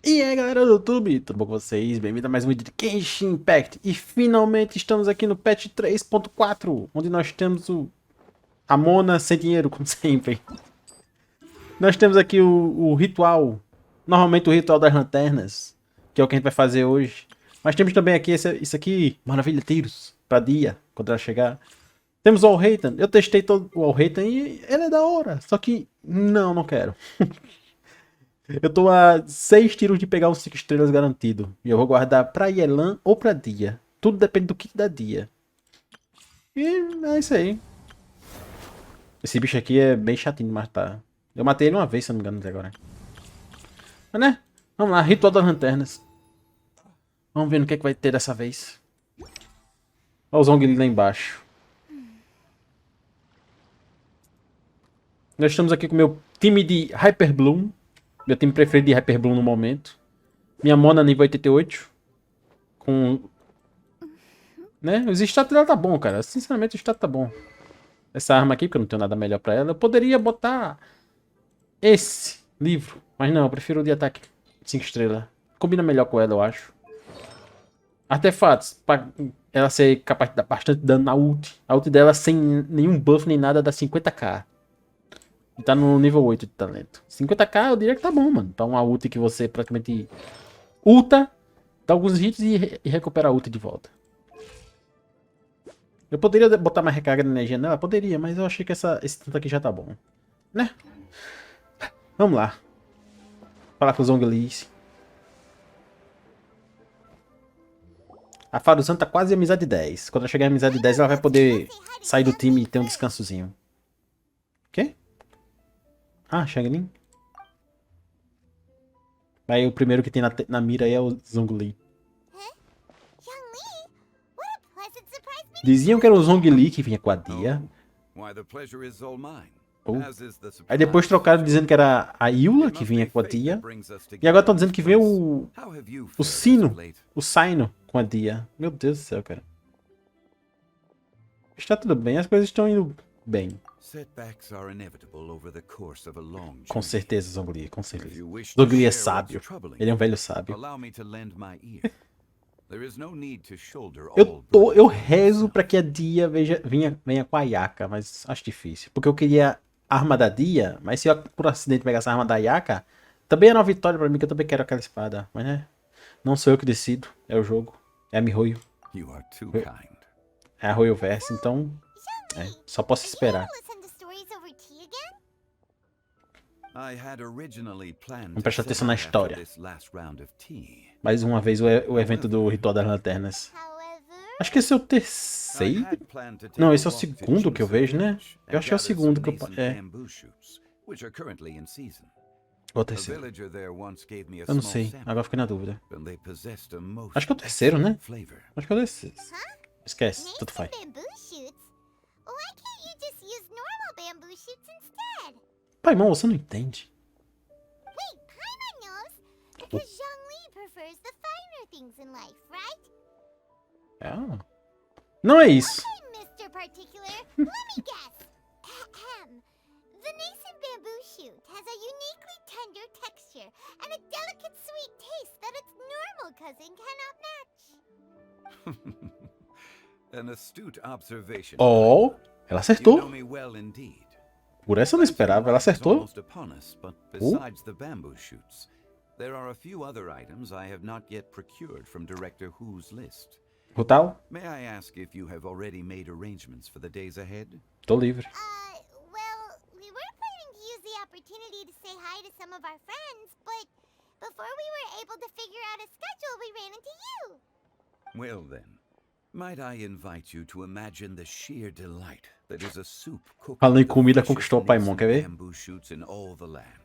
E aí galera do YouTube, tudo bom com vocês? Bem-vindo a mais um vídeo de Genshin Impact. E finalmente estamos aqui no patch 3.4, onde nós temos a Mona sem dinheiro, como sempre. Nós temos aqui o ritual, normalmente o ritual das lanternas, que é o que a gente vai fazer hoje. Mas temos também aqui isso aqui, maravilha, tiros, pra dia, quando ela chegar. Temos o All-Haten, eu testei todo o All-Haten e ele é da hora, só que não quero. Eu tô a 6 tiros de pegar um 5 estrelas garantido. E eu vou guardar pra Yelan ou pra dia. Tudo depende do kit da dia. E é isso aí. Esse bicho aqui é bem chatinho de matar. Eu matei ele uma vez, se eu não me engano, até agora. Mas né? Vamos lá, ritual das lanternas. Vamos ver no que é que vai ter dessa vez. Olha o Zong lá embaixo. Nós estamos aqui com o meu time de Hyper Bloom. Meu time preferido de Hyper Bloom no momento. Minha Mona nível 88. Com... né? Os status dela tá bom, cara. Sinceramente o status tá bom. Essa arma aqui, porque eu não tenho nada melhor pra ela. Eu poderia botar esse livro. Mas não, eu prefiro o de ataque 5 estrelas. Combina melhor com ela, eu acho. Artefatos. Pra ela ser capaz de dar bastante dano na ult. A ult dela sem nenhum buff nem nada dá 50k. E tá no nível 8 de talento. 50k eu diria que tá bom, mano. Pra uma ult que você praticamente ulta, dá alguns hits e recupera a ult de volta. Eu poderia botar mais recarga de energia nela? Poderia, mas eu achei que esse tanto aqui já tá bom. Né? Vamos lá. Falar com o Zhongli. A Faruzan tá quase em amizade 10. Quando ela chegar em amizade 10, ela vai poder sair do time e ter um descansozinho. O quê? Ah, Shang-Lin. Aí o primeiro que tem na mira aí é o Zhongli. Diziam que era o Zhongli que vinha com a Dia. Aí depois trocaram dizendo que era a Eula que vinha com a Dia. E agora estão dizendo que veio o Sino. O Sino com a Dia. Meu Deus do céu, cara. Está tudo bem, as coisas estão indo bem. Com certeza, Zhongli, com certeza. Zhongli é sábio. Ele é um velho sábio. Eu rezo pra que a Dia venha com a Yaka, mas acho difícil. Porque eu queria a arma da Dia, mas se eu por acidente pegar essa arma da Yaka, também era uma vitória pra mim, que eu também quero aquela espada. Mas né, não sou eu que decido, é o jogo. É a Mihoyo. É a Royoverse, então só posso esperar. Vamos prestar atenção na história. Mais uma vez o evento do Ritual das Lanternas. Acho que esse é o terceiro. Não, esse é o segundo que eu vejo, né? Eu acho que é o segundo que eu... Ou o terceiro? Eu não sei, agora fiquei na dúvida. Acho que é o terceiro, né? Acho que é o terceiro. Esquece, tudo faz. Paimon, você não entende. Não é isso. Oh, ela acertou. Por essa eu não esperava, ela acertou. Rutal? Tô livre. Well then, might I invite you to imagine the sheer delight that is a soup cooked Falando em comida, conquistou o Paimon, quer ver? bamboo shoots in all the land.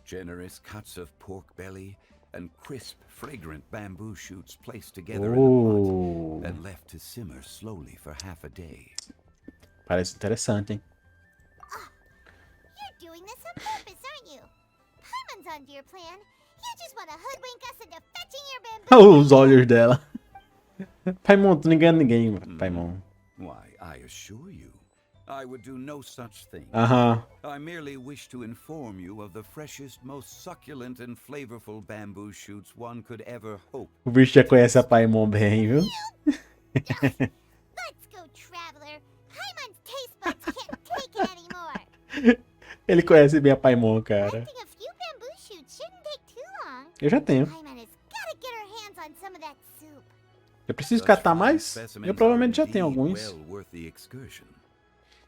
Generous cuts of pork belly and crisp, fragrant bamboo shoots placed together in a pot and left to simmer slowly for half a day. Parece interessante, hein? Os olhos dela. Paimon, tu não engana ninguém, Paimon. Why, I assure you, I would do no such thing. Aham. I merely wish to inform you of the freshest, most succulent and flavorful bamboo shoots one could ever hope. O bicho já conhece a Paimon bem, viu? Let's go, traveler. Paimon's taste buds can't take it anymore. Ele conhece bem a Paimon, cara. Collecting a few bamboo shoots shouldn't take too long. Eu já tenho. Paimon has gotta get her hands on some of that soup. Eu preciso catar mais? Eu provavelmente já tenho alguns. Well worth the excursion.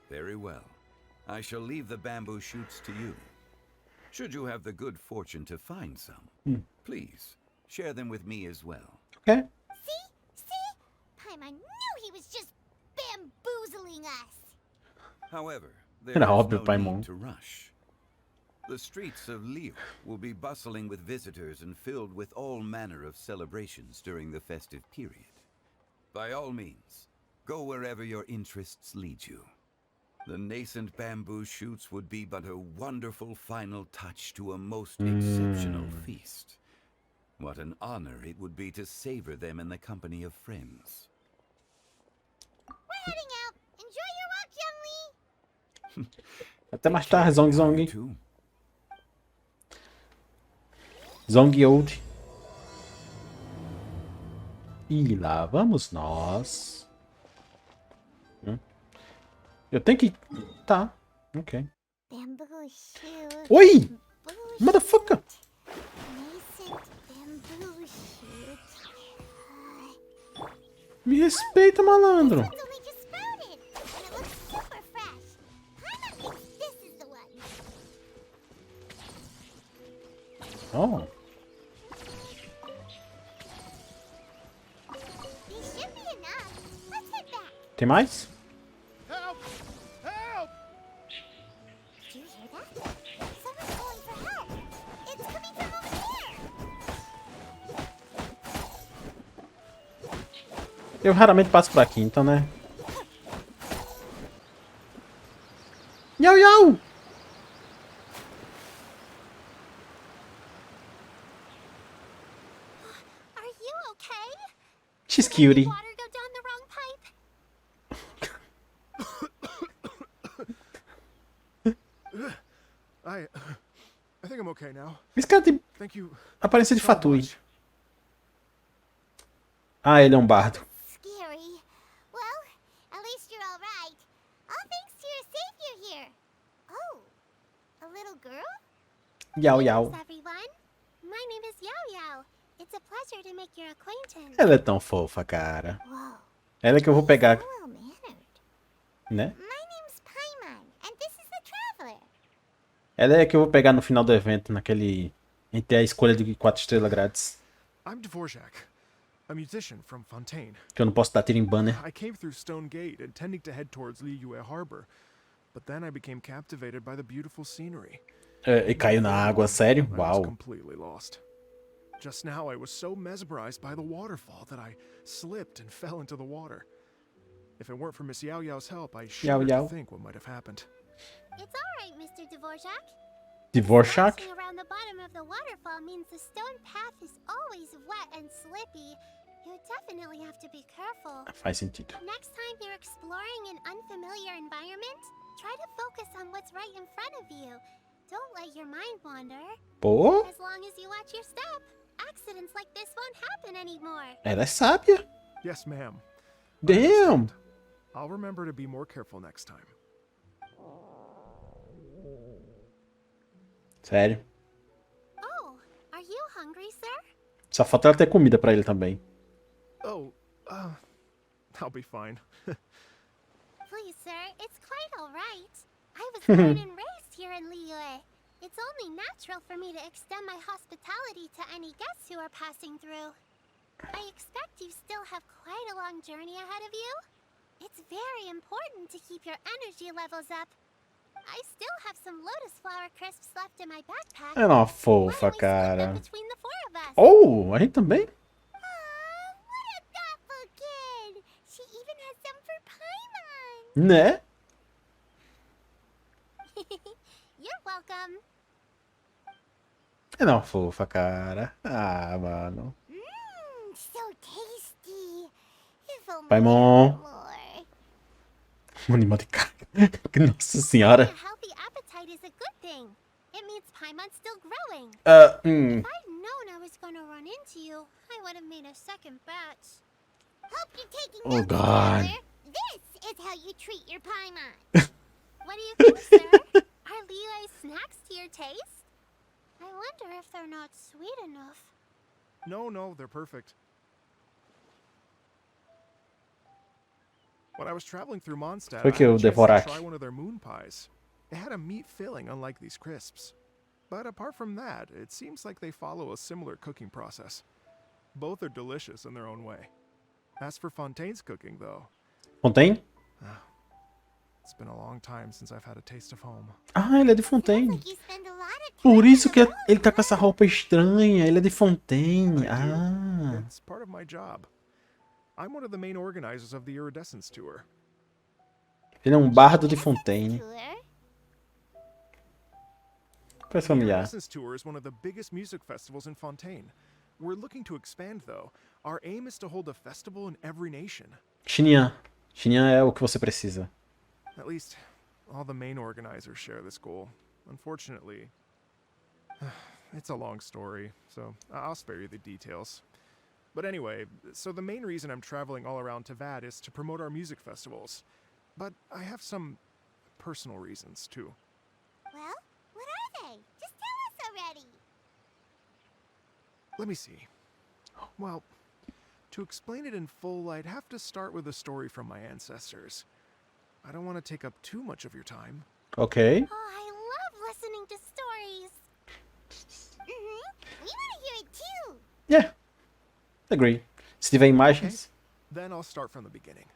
Very well. I shall leave the bamboo shoots to you. Should you have the good fortune to find some, please share them with me as well. Ok. See? Paimon knew he was just bamboozling us. However, there Era is óbvio, no Paimon. need to rush. The streets of Leo will be bustling with visitors and filled with all manner of celebrations during the festive period. By all means, go wherever your interests lead you. The nascent bamboo shoots would be but a wonderful final touch to a most exceptional feast. What an honor it would be to savor them in the company of friends. We're heading out. Enjoy your walk, young Lee. Até mais tarde, Zong Zong. You too. Zong Old. E lá vamos nós. Eu tenho que... Tá. Ok. Bamboo shoot. Oi! Bamboo Motherfucker! shoot, nascent bamboo shoot. Me respeita, malandro. It's only just sprouted, and it looks super fresh. Paimon thinks this is the one. Oh. These should be enough. Let's head back. Tem mais? Help! Help! Did you hear that? Someone's calling for help. It's coming from over there. Eu raramente passo por aqui, então, né? Yaoyao! Are you okay? She's Did cutie. water go down the wrong pipe? I think I'm okay now. Esse cara tem Thank you. aparência de so fatui. much. Ah, ele é um bardo. Scary. Well, at least you're all right. All thanks to your savior here. Oh, a little girl? Yaoyao. Greetings, everyone. My name is Yaoyao. It's a pleasure to make your acquaintance. Ela é tão fofa, cara. Whoa, Ela é que eu vou pegar, so well-mannered. né? My name's Paimon, and this is the traveler. Ela é que eu vou pegar no final do evento, naquele... Entre a escolha de 4 estrelas grátis. I'm Dvorak, a musician from Fontaine. Que eu não posso dar tiro em banner. I came through Stone Gate, intending to head towards Liyue Harbor, but then I became captivated by the beautiful scenery. É, e caiu na água, sério? I was Uau. completely lost. Just now, I was so mesmerized by the waterfall that I slipped and fell into the water. If it weren't for Miss Yaoyao's help, I shudder Yaoyao. to think what might have happened. It's all right, Mr. Dvorak. Dvorak? Bouncing around the bottom of the waterfall means the stone path is always wet and slippy. You definitely have to be careful. Faz sentido. Next time you're exploring an unfamiliar environment, try to focus on what's right in front of you. Don't let your mind wander. Pô, As long as you watch your step, accidents like this won't happen anymore. ela é sábia. Yes, ma'am. Damn. I'll remember to be more careful next time. Sério. Oh, are you hungry, sir? Só falta ela ter comida pra ele também. Oh, I'll be fine. Please, sir, it's quite all right. I was born and raised here in Liyue. It's only natural for me to extend my hospitality to any guests who are passing through. I expect you still have quite a long journey ahead of you. It's very important to keep your energy levels up. I still have some lotus flower crisps left in my backpack. Ela é uma Why fofa, don't we split them cara. between the four of us? Oh, a gente também? Aw, what a thoughtful kid! She even has some for Paimon! Né? You're welcome. Ela é uma fofa, cara. Ah, mano. So tasty. If only Paimon. there were more. Um animal de carga. Nossa senhora. A healthy appetite is a good thing. It means Paimon's still growing. If I'd known I was gonna run into you, I would have made a second batch. Hope you're taking Oh, notes, God. Traveler. This is how you treat your Paimon. What do you think, sir? Are Leo's snacks to your taste? I wonder if they're not sweet enough. No, they're perfect. When I was traveling through Mondstadt, Foi I que had o a chance to Devorak. try one of their moon pies. It had a meat filling, unlike these crisps. But apart from that, it seems like they follow a similar cooking process. Both are delicious in their own way. As for Fontaine's cooking, though, Fontaine? it's been a long time since I've had a taste of home. Ah, ele é de Fontaine. Like you spend a lot of time Por isso que alone, ele tá com essa roupa estranha. Ele é de Fontaine. Ah. It's part of my job. I'm one of the main organizers of the Iridescence Tour. Ele é um bardo de Fontaine. Tour? Parece The familiar. Iridescence Tour is one of the biggest music festivals in Fontaine. We're looking to expand, though. Our aim is to hold a festival in every nation. Xinyan. Xinyan é o que você precisa. At least, all the main organizers share this goal. Unfortunately, it's a long story, so I'll spare you the details. But anyway, so the main reason I'm traveling all around Tavad is to promote our music festivals. But I have some personal reasons, too. Well, what are they? Just tell us already. Let me see. Well, to explain it in full, I'd have to start with a story from my ancestors. I don't want to take up too much of your time. Ok. Oh, I love listening to stories. We want to hear it too. Yeah. Agree. Se tiver imagens. Then I'll start from the beginning.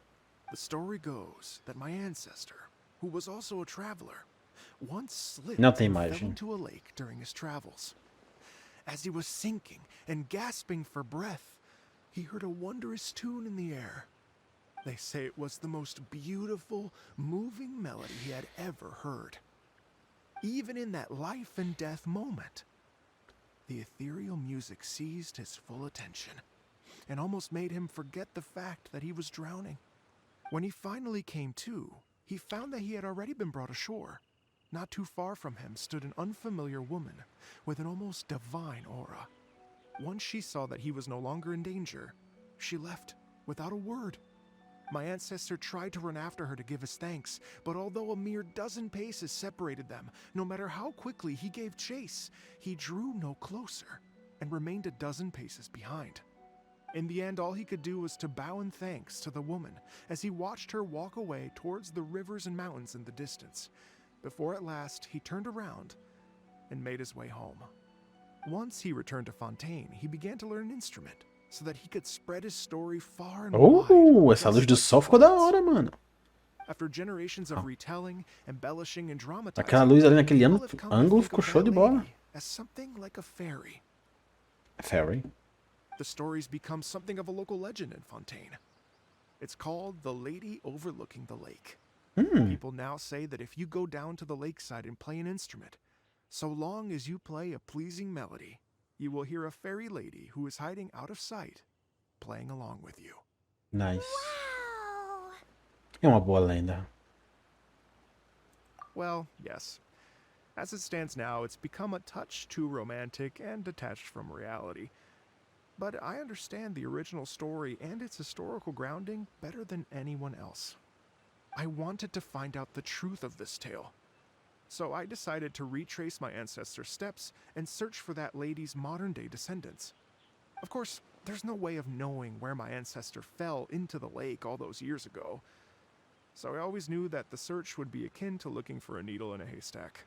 The story goes that my ancestor, who was also a traveler, once slipped Não tem and fell imagem. into a lake during his travels. As he was sinking and gasping for breath, he heard a wondrous tune in the air. They say it was the most beautiful, moving melody he had ever heard. Even in that life and death moment, the ethereal music seized his full attention and almost made him forget the fact that he was drowning. When he finally came to, he found that he had already been brought ashore. Not too far from him stood an unfamiliar woman with an almost divine aura. Once she saw that he was no longer in danger, she left without a word. My ancestor tried to run after her to give his thanks, but although a mere dozen paces separated them, no matter how quickly he gave chase, he drew no closer and remained a dozen paces behind. In the end, all he could do was to bow in thanks to the woman as he watched her walk away towards the rivers and mountains in the distance, before at last he turned around and made his way home. Once he returned to Fontaine, he began to learn an instrument so that he could spread his story far and wide. Essa luz do sol ficou da hora, mano. After generations of retelling, embellishing, and dramatizing, Aquela luz ali naquele people have come to ângulo think ficou of show that de bola. lady as something like a fairy. Fairy. The story's become something of a local legend in Fontaine. It's called The Lady Overlooking the Lake. People now say that if you go down to the lakeside and play an instrument, so long as you play a pleasing melody, you will hear a fairy lady who is hiding out of sight, playing along with you. Nice. Wow. É uma boa lenda. Well, yes. As it stands now, it's become a touch too romantic and detached from reality. But I understand the original story and its historical grounding better than anyone else. I wanted to find out the truth of this tale. So I decided to retrace my ancestors' steps and search for that lady's modern-day descendants. Of course, there's no way of knowing where my ancestor fell into the lake all those years ago. So I always knew that the search would be akin to looking for a needle in a haystack.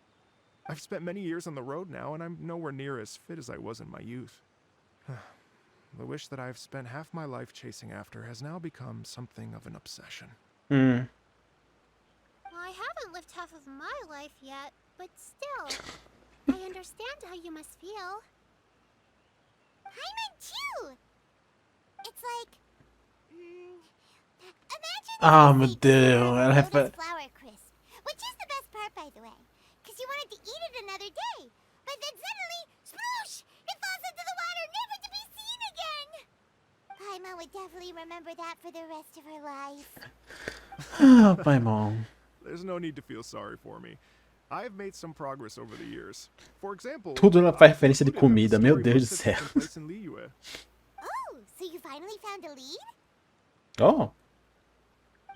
I've spent many years on the road now, and I'm nowhere near as fit as I was in my youth. The wish that I've spent half my life chasing after has now become something of an obsession. I haven't lived half of my life yet, but still, I understand how you must feel. Paimon too! It's like... imagine Meu if Deus. Ela Lotus flower crisp, which is the best part, by the way, because you wanted to eat it another day, but then suddenly, sploosh! It falls into the water, never to be seen again! Paimon would definitely remember that for the rest of her life. Ah, Paimon. There's no need to feel sorry for me. I've made some progress over the years. For example, Tudo ela faz I've referência de concluded that the comida, meu story Deus was do set céu. taking place in Liyue. Oh, so you finally found a lead? Oh,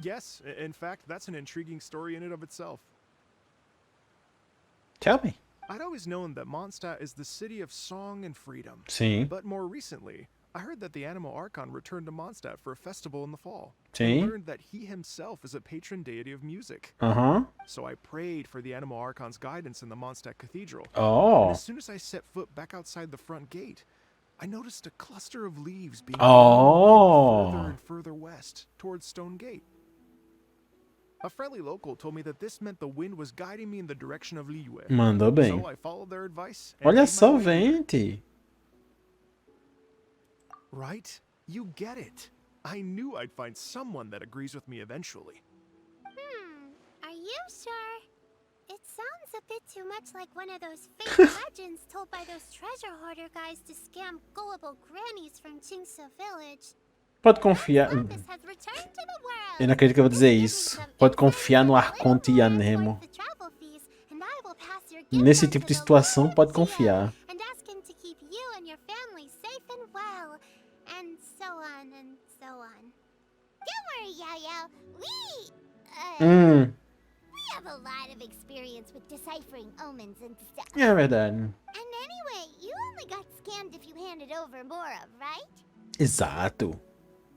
Yes, in fact, that's an intriguing story in and of itself. tell me. I'd always known that Mondstadt is the city of song and freedom. Sim, But more recently, I heard that the Animal Archon returned to Mondstadt for a festival in the fall. Sim. And learned that he himself is a patron deity of music. aham. So I prayed for the Animal Archon's guidance in the Mondstadt Cathedral. Oh, And as soon as I set foot back outside the front gate, I noticed a cluster of leaves being blown further oh. and further west, towards Stone Gate. A friendly local told me that this meant the wind was guiding me in the direction of Liyue. Mandou bem. So I followed their advice. And Olha made my só, way here. vente. Right? You get it. I knew I'd find someone that agrees with me eventually. Are you sure? It sounds a bit too much like one of those fake legends told by those treasure hoarder guys to scam gullible grannies from Jingsa Village. Pode confiar. Lapis has returned to the world. Eu não acredito que eu vou dizer isso. Pode confiar no Arconte e a Nemo. Nesse tipo de situação, pode confiar. And ask him to keep you and your family safe and well. And so on and so on. Don't worry, Yaoyao. We have a lot of experience with deciphering omens and stuff. É verdade. And anyway, you only got scammed if you handed over more of, right? Exato.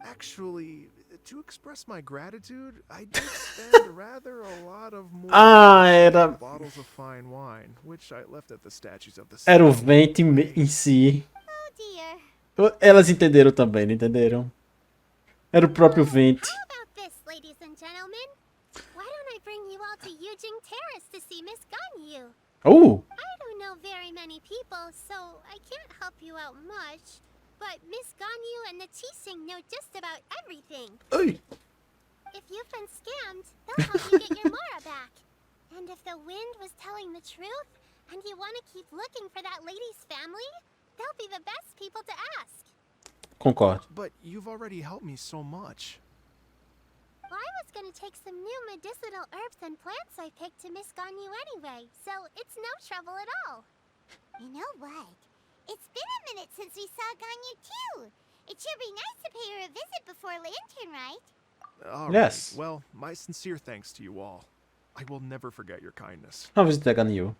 Actually, to express my gratitude, I did spend rather a lot of more Era bottles of fine wine, which I left at the statues of the era o saints. vente em si. Oh dear. Elas entenderam também, não entenderam? Era o próprio vente. How about this, ladies and gentlemen? Why don't I bring you all to Yujing Terrace to see Miss Ganyu? Oh, I don't know very many people, so I can't help you out much. But Miss Ganyu and the Qixing know just about everything. ai. If you've been scammed, they'll help you get your Mora back. And if the wind was telling the truth, and you want to keep looking for that lady's family, they'll be the best people to ask. Concordo. But you've already helped me so much. Well, I was going to take some new medicinal herbs and plants I picked to Miss Ganyu anyway, so it's no trouble at all. You know what? It's been a minute since we saw Ganyu too. It should be nice to pay her a visit before Lantern, right? All right. Yes. Well, my sincere thanks to you all. I will never forget your kindness. Vamos visitar Ganyu.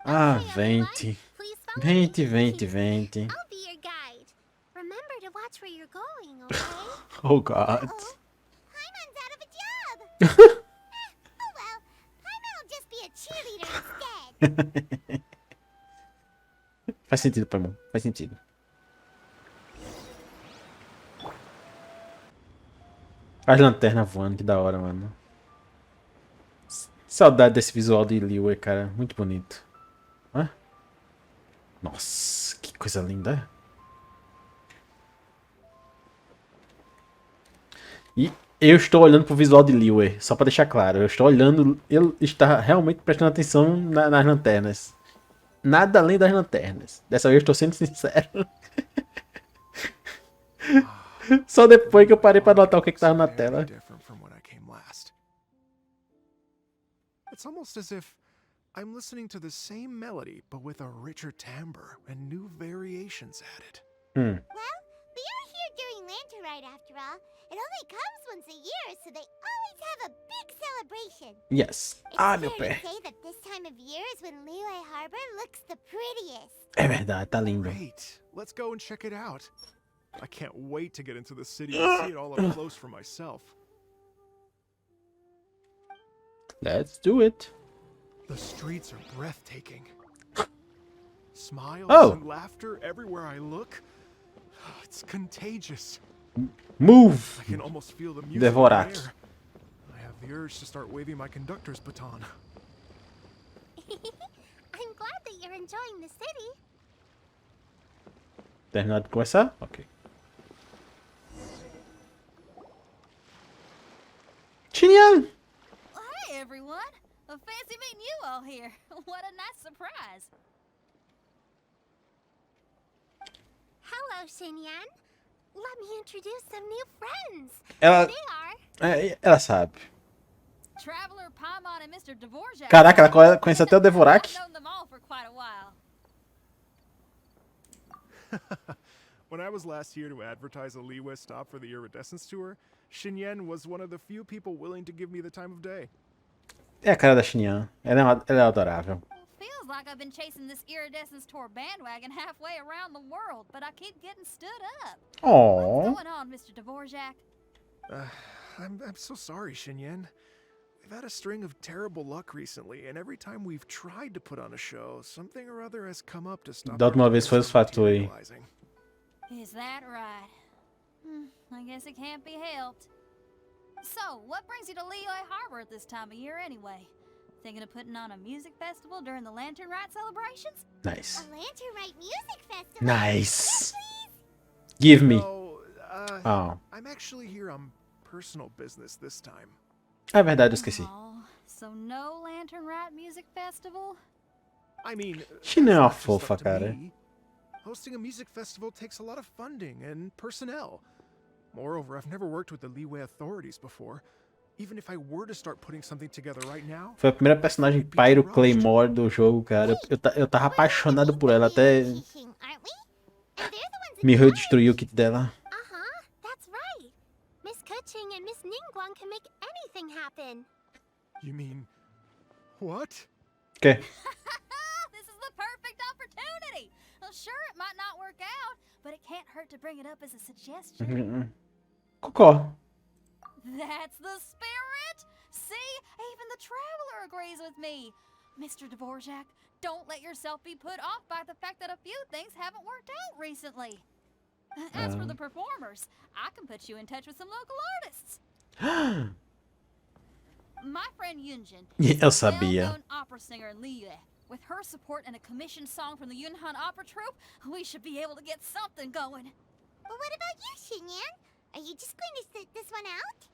Ah, Okay, everyone, vente. please follow me. Vente, vente, vente. I'll be your guide. Remember to watch where you're going, okay? Oh, God. Uh-oh. Paimon's out of a job. Oh well, Paimon will just be a cheerleader instead. Faz sentido, Paimon. Faz sentido. As lanternas voando, que da hora, mano. Saudade desse visual de Liyue, cara. Muito bonito. Hã? Nossa, que coisa linda. E eu estou olhando pro visual de Liyue, só pra deixar claro. Eu estou olhando, ele está realmente prestando atenção nas lanternas. Nada além das lanternas. Dessa vez eu estou sendo sincero. Só depois que eu parei pra notar o que tava na tela. Different from when I came last. It's almost as if I'm listening to the same melody, but with a richer timbre and new variations added. Well, we are here during Lanterite after all. It only comes once a year, so they always have a big celebration. Yes. It's Ah, meu fair pé. to say that this time of year is when Liyue Harbor looks the prettiest. É verdade, tá lindo. Great. Let's go and check it out. I can't wait to get into the city and see it all up close for myself. Let's do it. The streets are breathtaking. Smiles Oh. and laughter everywhere I look. It's contagious. Move! I can almost feel the music Devorat. in the air. I have the urge to start waving my conductor's baton. I'm glad that you're enjoying the city. Terminado de conversar? Ok. Xinyan! Hi, everyone. Fancy meeting you all here. What a nice surprise. Hello, Xinyan. Let me introduce some new friends. Ela, They are É, ela sabe. Traveler, Paimon, and Mr. Dvorak. Caraca, ela conhece até o Dvorak. I've known them all for quite a while. When I was last here to advertise a Liyue stop for the Iridescence tour, Xinyan was one of the few people willing to give me the time of day. É a cara da Xinyan. Ela é adorável. Feels like I've been chasing this Iridescence tour bandwagon halfway around the world, but I keep getting stood up. Oh. What's going on, Mr. Dvorak? I'm so sorry, Xinyan. We've had a string of terrible luck recently, and every time we've tried to put on a show, something or other has come up to stop Da última our vez foi os plans from fatos aí. materializing. Is that right? I guess it can't be helped. So, what brings you to Liyue Harbor at this time of year anyway? Thinking of putting on a music festival during the Lantern Rite celebrations? Nice. A Lantern Rite music festival. Nice. Give me. No, Oh. I'm actually here on personal business this time. É verdade, eu esqueci. Oh, so no Lantern Rite music festival? I mean, She não é uma that's not just fofa, up to cara. me. Hosting a music festival takes a lot of funding and personnel. Moreover, I've never worked with the Liyue authorities before. Even if I were to start putting something together right now, Foi a primeira personagem Pyro Claymore do jogo, cara. Eu tava apaixonado por ela até Teaching, aren't we? And they're the ones in Miho charge. destruiu o kit dela. Uh-huh, that's right. Miss Kuching and Miss Ningguang can make anything happen. you mean what? Que? This is the perfect opportunity. Well, sure, it might not work out, but it can't hurt to bring it up as a suggestion. Cocó. That's the spirit! See? Even the Traveler agrees with me. Mr. Dvorak, don't let yourself be put off by the fact that a few things haven't worked out recently. As for the performers, I can put you in touch with some local artists. My friend Yunjin Eu is a sabia. well-known opera singer in Liyue. With her support and a commissioned song from the Yunhan Opera Troupe, we should be able to get something going. But what about you, Xinyan? Are you just going to sit this one out?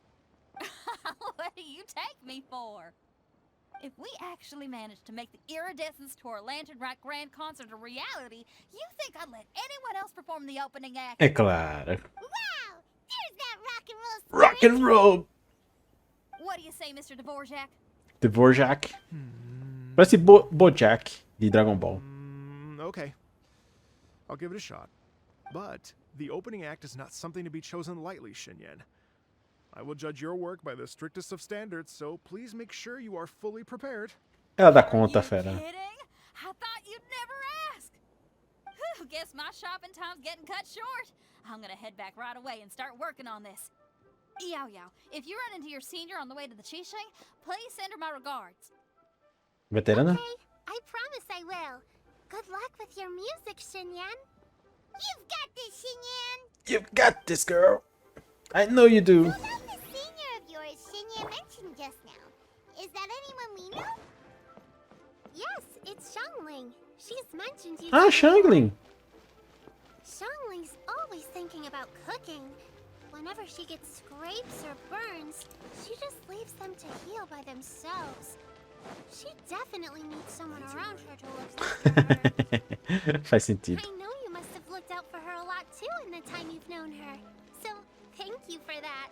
What do you take me for? If we actually manage to make the Iridescence Tour Lantern Rite Grand Concert a reality, you think I'd let anyone else perform the opening act? É claro. Wow! There's that rock and roll spirit. Rock and roll. What do you say, Mr. Dvorak? Dvorak. Parece Bojack de Dragon Ball. Okay. I'll give it a shot. But the opening act is not something to be chosen lightly, Xinyan. I will judge your work by the strictest of standards, so please make sure you are fully prepared. Ela dá Are conta, you fera. kidding? I thought you'd never ask. Whew, guess my shopping time's getting cut short. I'm gonna head back right away and start working on this. Yaoyao, if you run into your senior on the way to the Qixing, please send her my regards. Veterana? Okay, I promise I will. Good luck with your music, Xinyan. You've got this, Xinyan. You've got this, girl. I know you do. Who knows the senior of yours Xinyan mentioned just now? Is that anyone we know? Yes, it's Xiangling. She's mentioned you. Ah, Shangling. Xiangling's always thinking about cooking. Whenever she gets scrapes or burns, she just leaves them to heal by themselves. She definitely needs someone around her to look after her. Faz sentido. I know you must have looked out for her a lot too in the time you've known her. So, thank you for that.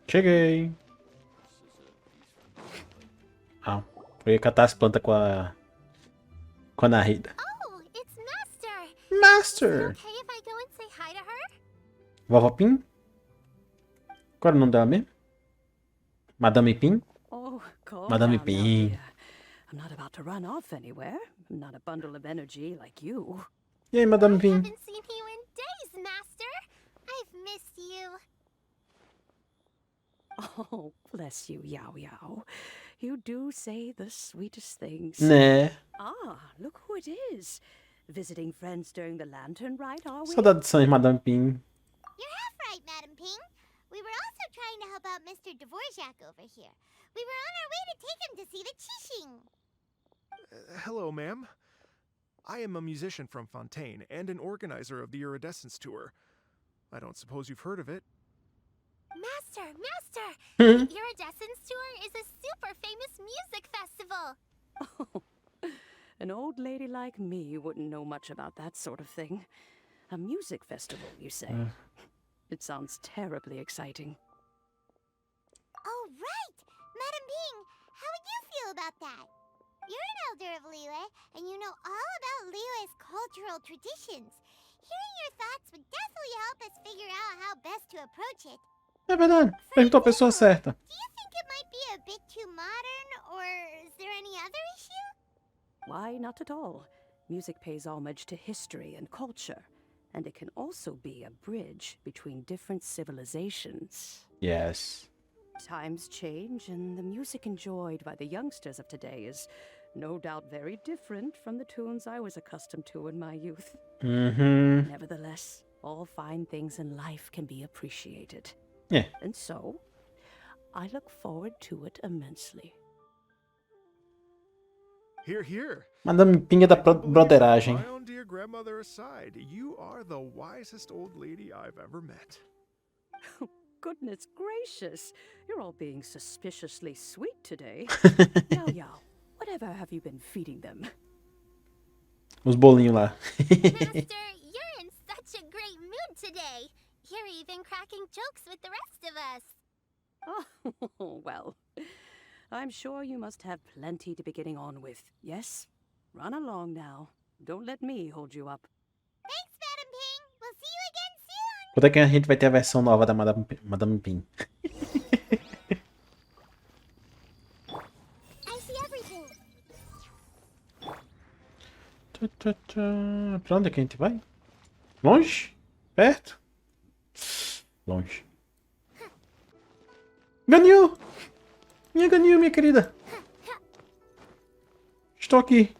Cheguei. Ah, eu ia catar as plantas com a Narida. Oh, it's Master. Master! Okay if I go and say hi to her? Vovó Pim? Qual era o nome dela mesmo? Madame Pim? Oh, calm Madame down now, Pim. dear. I'm not about to run off anywhere. I'm not a bundle of energy like you. E aí, Madame I Pim? haven't seen you in days, Master. I've missed you. Oh, bless you, Yaoyao. You do say the sweetest things. Né? Ah, look who it is. Visiting friends during the Lantern Rite, are we? Saudade de São Madame Pim. You're half right, Madam Ping. We were also trying to help out Mr. Dvorak over here. We were on our way to take him to see the Qixing. Hello, ma'am. I am a musician from Fontaine and an organizer of the Iridescence tour. I don't suppose you've heard of it. Master! Hmm? The Iridescence Tour is a super famous music festival. Oh, an old lady like me wouldn't know much about that sort of thing. A music festival, you say? It sounds terribly exciting. about that? You're an elder of Liyue, and you know all about Liyue's cultural traditions. Hearing your thoughts would definitely help us figure out how best to approach it. É verdade. Perguntou a pessoa certa. Do you think it might be a bit too modern, or is there any other issue? Why, not at all. Music pays homage to history and culture, and it can also be a bridge between different civilizations. Yes. Times change, and the music enjoyed by the youngsters of today is no doubt very different from the tunes I was accustomed to in my youth. Nevertheless, all fine things in life can be appreciated. Yeah. And so, I look forward to it immensely. Here, here. Madame Pinga da I don't believe broderagem. my own dear grandmother aside, you are the wisest old lady I've ever met. Goodness gracious, you're all being suspiciously sweet today. Yaoyao, whatever have you been feeding them? Os bolinhos lá. Master, you're in such a great mood today. You're even cracking jokes with the rest of us. Oh, well, I'm sure you must have plenty to be getting on with. Yes? Run along now. Don't let me hold you up. Thanks, Madam Ping. We'll see you again soon. Quando é que a gente vai ter a versão nova da Madame Ping? I see everything. Pra onde é que a gente vai? Longe? Perto? Longe. Ganhou! Ganhou, minha querida. Estou aqui.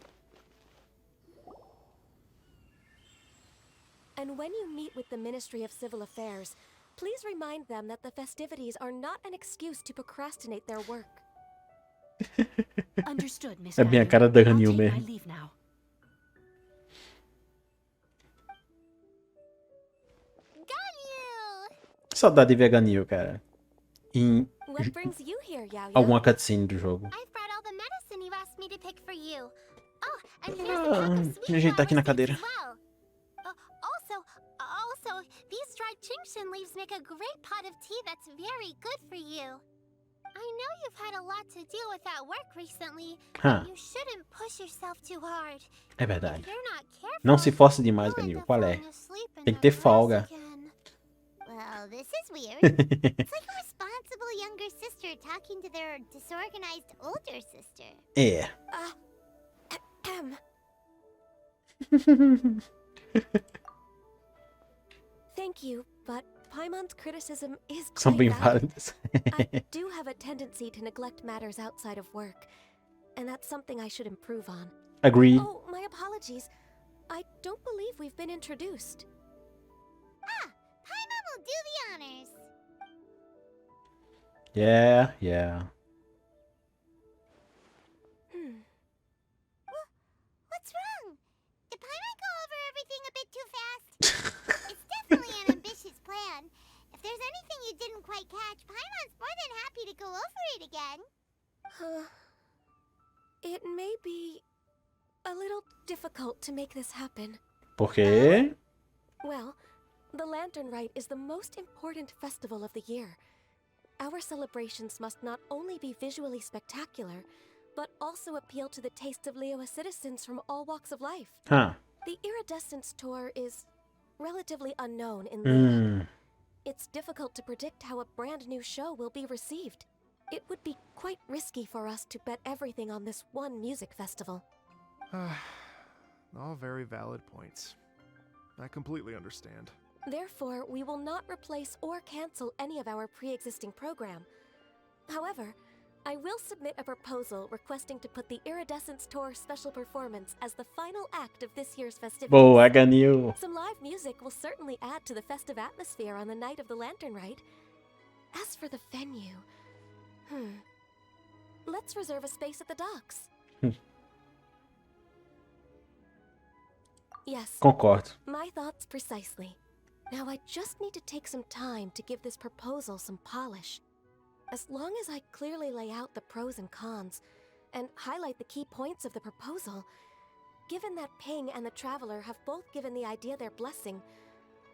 And when you meet with the Ministry of Civil Affairs, please remind them that the festivities are not an excuse to procrastinate their work. Understood, Miss É bem a cara da Ganhou mesmo. leave now. Ganyu! Saudade de ver a Ganhou, cara. Em What brings you here, Yaoyao? alguma cutscene do jogo. I've brought all the medicine you asked me to pick for you. Oh, and here's a pack of sweet ajeitar aqui na flower cadeira. seeds as well. Also, these dried Genshin leaves make a great pot of tea that's very good for you. I know you've had a lot to deal with at work recently, but you shouldn't push yourself too hard. É verdade. If you're not careful, Não se force demais, you'll end Ganhou. up Qual é? falling asleep in Tem que the ter folga. grass again. Well, this is weird. It's like a responsible younger sister talking to their disorganized older sister. É. Thank you, but Paimon's criticism is São quite bem valid. válidas. I do have a tendency to neglect matters outside of work, and that's something I should improve on. Agreed. Oh, my apologies. I don't believe we've been introduced. Ah, Paimon will do the honors. Yeah. What's wrong? Did Paimon go over everything a bit too fast? It's definitely an ambitious plan. If there's anything you didn't quite catch, Paimon's more than happy to go over it again. It may be a little difficult to make this happen. Por quê? Well, the Lantern Rite is the most important festival of the year. Our celebrations must not only be visually spectacular, but also appeal to the tastes of Liyue citizens from all walks of life. Ah. The Iridescence Tour is relatively unknown in Liyue. It's difficult to predict how a brand new show will be received. It would be quite risky for us to bet everything on this one music festival. All very valid points. I completely understand. Therefore, we will not replace or cancel any of our pre-existing program. However, I will submit a proposal requesting to put the Iridescence Tour special performance as the final act of this year's festivities. Boa, Ganhou. Some live music will certainly add to the festive atmosphere on the night of the Lantern Rite. As for the venue, let's reserve a space at the docks. Yes. Concordo. My thoughts precisely. Now I just need to take some time to give this proposal some polish. As long as I clearly lay out the pros and cons, and highlight the key points of the proposal, given that Ping and the Traveler have both given the idea their blessing,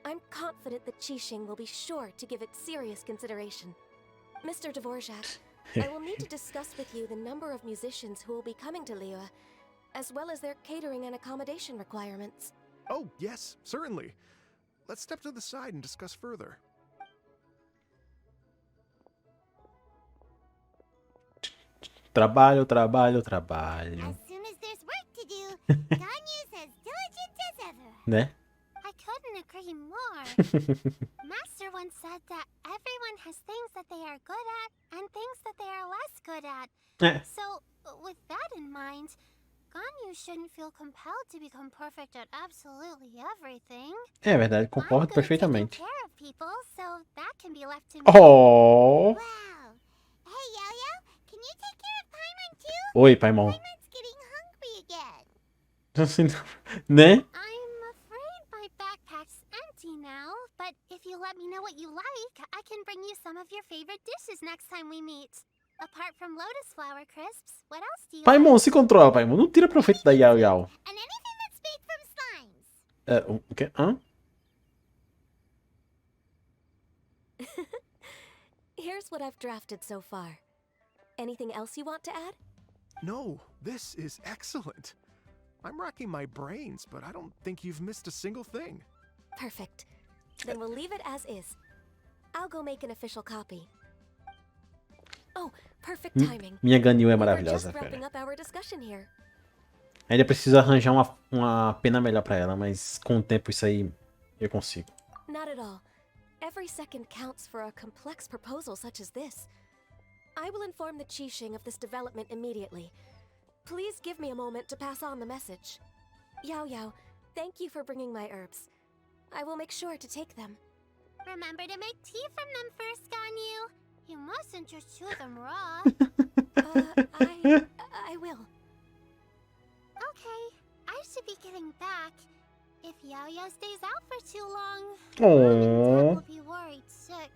I'm confident that Qixing will be sure to give it serious consideration. Mr. Dvorak, I will need to discuss with you the number of musicians who will be coming to Liyue, as well as their catering and accommodation requirements. Oh, yes, certainly. Let's step to the side and discuss further. Trabalho, trabalho, trabalho. As soon as there's work to do, Ganyu's as diligent as ever. Né? I couldn't agree more. Master once said that everyone has things that they are good at and things that they are less good at. É. So, with that in mind, Ganyu shouldn't feel compelled to become perfect at absolutely everything. É verdade, I'm concordo good at taking perfeitamente. care of people, so that can be left to me. Oh! Wow. Hey, Yaoyao, can you take care of Paimon too? Oi, Paimon. Paimon's getting hungry again. Assim, né? I'm afraid my backpack's empty now, but if you let me know what you like, I can bring you some of your favorite dishes next time we meet. Apart from lotus flower crisps, what else do you Paimon, like? se controla, Paimon. Não tira proveito da Yaoyao. And anything that's made from slimes. O quê? Hã? Here's what I've drafted so far. Anything else you want to add? No, this is excellent. I'm racking my brains, but I don't think you've missed a single thing. Perfect. Then we'll leave it as is. I'll go make an official copy. Oh, perfect timing. Minha Ganyu é We were maravilhosa, just wrapping cara. up our discussion here. Ainda preciso arranjar uma pena melhor pra ela, mas com o tempo isso aí eu consigo. Not at all. Every second counts for a complex proposal such as this. I will inform the Qixing of this development immediately. Please give me a moment to pass on the message. Yaoyao, thank you for bringing my herbs. I will make sure to take them. Remember to make tea from them first, Ganyu. You mustn't just chew them raw. I will. Okay, I should be getting back. If Yaoyao stays out for too long, Oh. will be worried sick.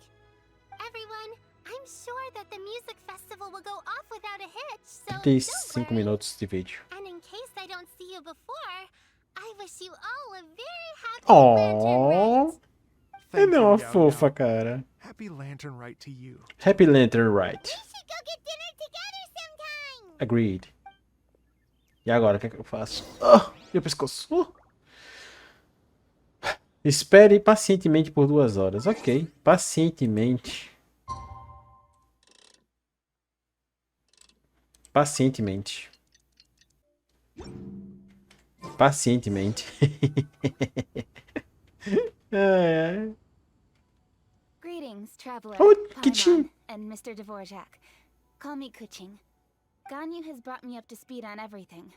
Everyone, I'm sure that the music festival will go off without a hitch, so don't 35 worry. minutos de vídeo. And in case I don't see you before, I wish you all a very happy Oh. Lantern Rite. Thank Ela é you, uma Yaoyao. fofa, cara. Happy Lantern Rite to you. Happy Lantern Rite. We should go get dinner together sometime. Agreed. E agora, o que é que eu faço? Ah, meu pescoço. Espere pacientemente por 2 horas. Ok, pacientemente. Pacientemente. Pacientemente. Ai. Greetings, traveler. Oh, Paimon, Kuching. and Mr. Dvorak. Call me Kuching. Ganyu has brought me up to speed on everything.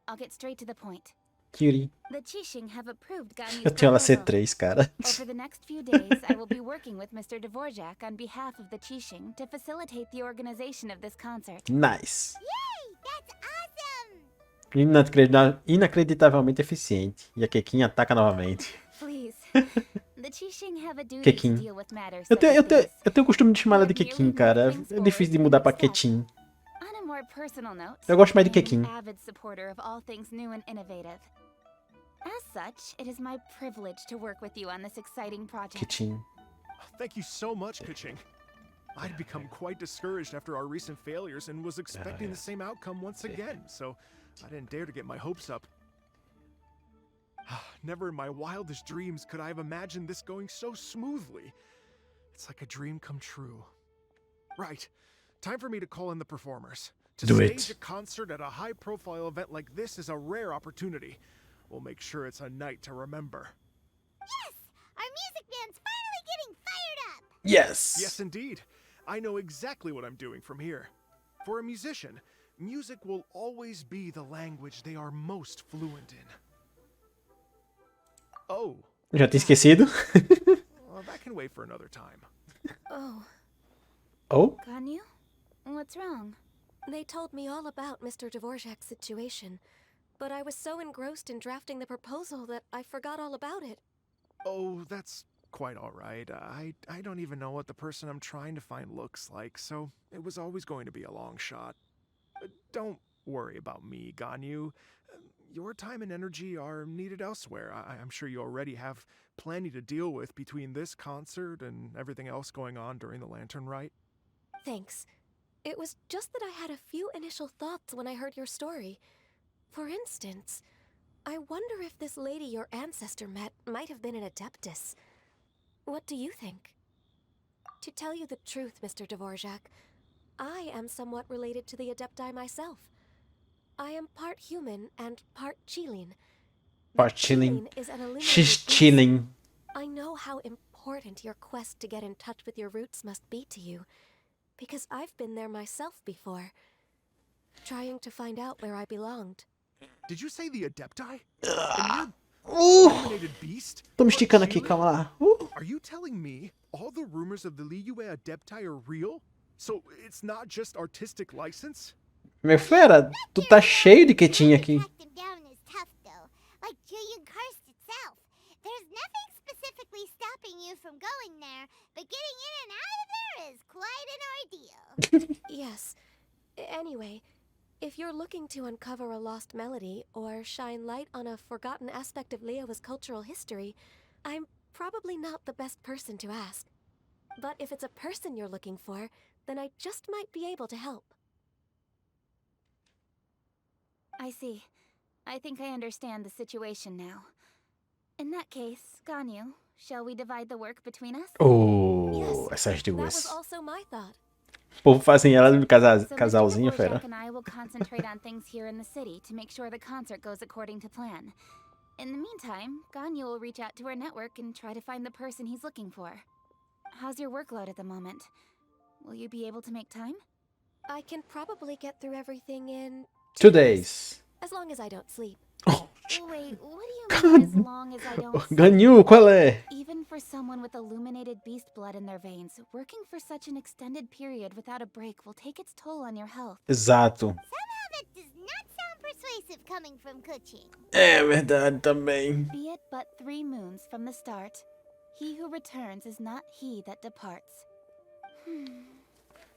I'll get straight to the point. Cutie. The Qixing have approved Ganyu's Eu tenho ela proposal. C3, cara. Over the next few days, I will be working with Mr. Dvorak on behalf of the Qixing to facilitate the organization of this concert. Nice. Yay, that's awesome. Inacreditavelmente eficiente. E a Kekin ataca novamente. Please. The Qixing have a duty Kekin. to deal with matters Eu such as these. tenho o costume de chamar ela de Kekin, cara. É difícil de mudar pra Ketin. On a more personal note, Eu gosto mais de I am Kekin. an avid supporter of all things new and innovative. As such, it is my privilege to work with you on this exciting project. Ketin. Thank you so much, Kuching. I'd become quite discouraged after our recent failures and was expecting the same outcome once again, so I didn't dare to get my hopes up. Never in my wildest dreams could I have imagined this going so smoothly. It's like a dream come true. Right. Time for me to call in the performers. To Do stage it. a concert at a high-profile event like this is a rare opportunity. We'll make sure it's a night to remember. Yes, our music band's finally getting fired up. Yes! Yes, indeed. I know exactly what I'm doing from here. For a musician, music will always be the language they are most fluent in. Oh, Já tinha esquecido. well, that can wait for another time. Oh, Oh? Ganyu? What's wrong? they told me all about Mr. Dvorak's situation, but I was so engrossed in drafting the proposal that I forgot all about it. Oh, that's quite all right. I don't even know what the person I'm trying to find looks like, so it was always going to be a long shot. Don't worry about me, Ganyu. Your time and energy are needed elsewhere. I'm sure you already have plenty to deal with between this concert and everything else going on during the Lantern Rite. Thanks. It was just that I had a few initial thoughts when I heard your story. For instance, I wonder if this lady your ancestor met might have been an adeptus. What do you think? To tell you the truth, Mr. Dvorak, I am somewhat related to the adepti myself. I am part human and part Qilin. Part chilling. Is an illuminated She's beast. chilling. I know how important your quest to get in touch with your roots must be to you, because I've been there myself before, trying to find out where I belonged. Did you say the Adepti? And you're illuminated beast? Tô me esticando But aqui, you- calma lá. Are you telling me all the rumors of the Liyue Adepti are real? So it's not just artistic license? Meu fera, tu tá cheio de quietinha aqui. Track them down is tough, though. Like Julian Karst itself. There's nothing specifically stopping you from going there, but getting in and out of there is quite an ordeal. Yes. Anyway, if you're looking to uncover a lost melody or shine light on a forgotten aspect of Liyue's cultural history, I'm probably not the best person to ask. But if it's a person you're looking for, then I just might be able to help. I see. I think I understand the situation now. In that case, Ganyu, shall we divide the work between us? Oh, essas That was duas. also my thought. O povo fazem ela no So Mr. casalzinho, Dvorak fera. and I will concentrate on things here in the city to make sure the concert goes according to plan. In the meantime, Ganyu will reach out to her network and try to find the person he's looking for. How's your workload at the moment? Will you be able to make time? I can probably get through everything in 2 days. as long as I don't sleep. Oh, Wait, what do you mean as long as I don't sleep? Ganyu, qual é? Even for someone with illuminated beast blood in their veins, working for such an extended period without a break will take its toll on your health. Exato. Somehow that does not sound persuasive coming from Kuching. É verdade também. Be it but 3 moons from the start, he who returns is not he that departs.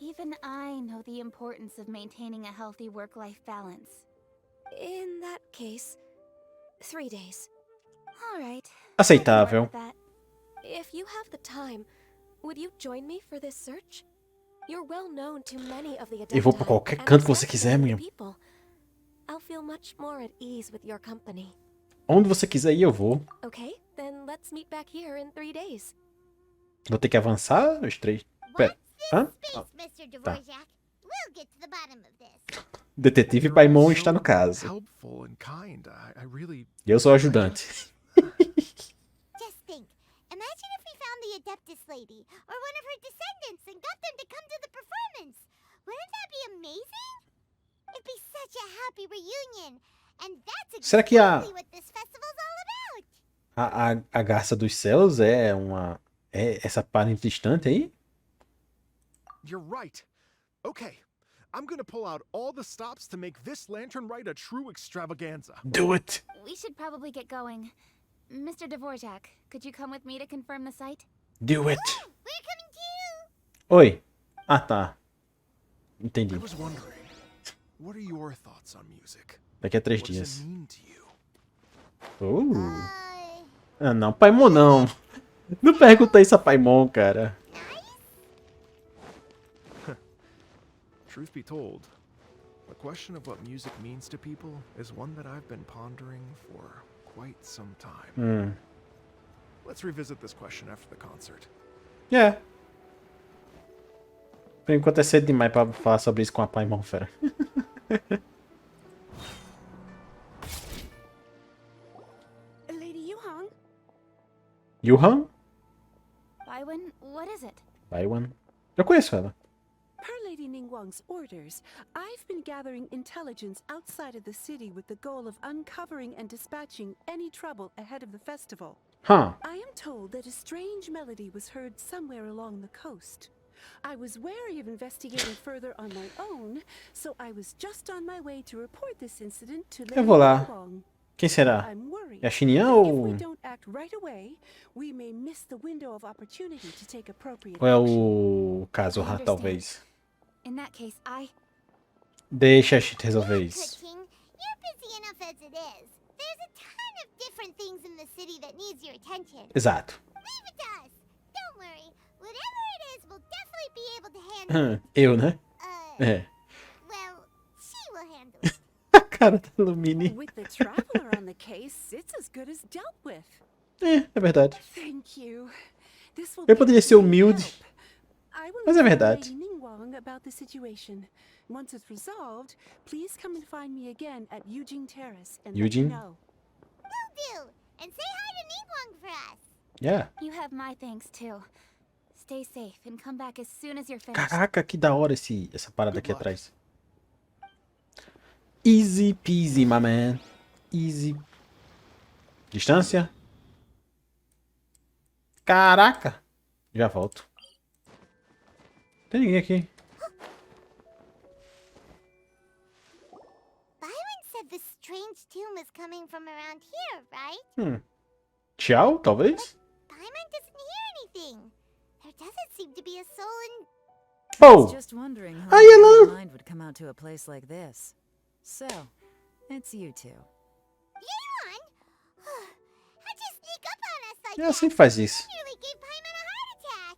Even I know the importance of maintaining a healthy work-life balance. In that case, 3 days. All right. Aceitável. I can work with that. If you have the time, would you join me for this search? You're well known to many of the Eu vou pra Adepti qualquer and canto que você respected quiser, by the minha. people. I'll feel much more at ease with your company. Onde você quiser ir, eu vou. Okay, then let's meet back here in 3 days. Vou ter que avançar os 3. Pera. Hã? Space, Mr. Dvorak. We'll get to the bottom of this. Detetive Paimon está no caso. Helpful and kind. I really. E eu sou o ajudante. Just think. Imagine if we found the Adeptus lady, or one of her descendants, and got them to come to the performance. Wouldn't that be amazing? It'd be such a happy reunion. And that's Será que exactly what this festival's all about. A garça dos céus é uma... É essa parente distante aí? You're right. Okay. I'm gonna pull out all the stops to make this lantern ride a true extravaganza. Do it! We should probably get going. Mr. Dvorak, could you come with me to confirm the site? Do it! We're coming too. Oi! Ah, tá. Entendi. I was wondering, what are your thoughts on music? Daqui a 3 What does dias. it mean to you? Ah, não. Paimon não. Não pergunta isso a Paimon, cara. Truth be told, the question of what music means to people is one that I've been pondering for quite some time. Let's revisit this question after the concert. É. Por enquanto é cedo demais pra falar sobre isso com a Paimon, fera. Lady Yuhang? Yuhan? Baiwen, what is it? Baiwan. Eu conheço ela. Per Lady Ningguang's orders, I've been gathering intelligence outside of the city with the goal of uncovering and dispatching any trouble ahead of the festival. Huh. I am told that a strange melody was heard somewhere along the coast. I was wary of investigating further on my own, so I was just on my way to report this incident to Lady Eu vou lá. Ningguang. Quem será? I'm worried É a Xinyan that if ou... we don't act right away, we may miss the window of opportunity to take appropriate Ou é action. o Kazuha, understand. talvez? In that case, Deixa a gente resolver Look, isso. Kuching, you're busy enough as it is. There's a ton of different things in the city that needs your attention. Exato. Leave it to us. Don't worry. Whatever it is, we'll definitely be able to handle it. Eu, né? É. Well, she will handle it. A cara da Lumine. With the traveler on the case, it's as good as dealt with. É verdade. Thank you. This will Eu be poderia a ser great humilde, help. I will mas é inform verdade. Lady Ningguang about the situation. Once it's resolved, please come and find me again at Eugene Terrace and Eugene? let me know. Will do. And say hi to Ningguang for us. Yeah. You have my thanks too. Stay safe and come back as soon as you're finished. Caraca, que da hora essa parada aqui atrás. Easy peasy, my man. Easy. Distância. Caraca. Já volto. Tem ninguém aqui. Byron said the strange tomb is coming from around here, right? Tchau, talvez? Byron doesn't hear anything. There doesn't seem to be a soul in... Oh! Just wondering how Hi, your hello. mind would come out to a place like this. So, it's you two. Yeon! How'd you sneak up on us like Ela that? sempre faz isso. Nearly gave Paimon a heart attack.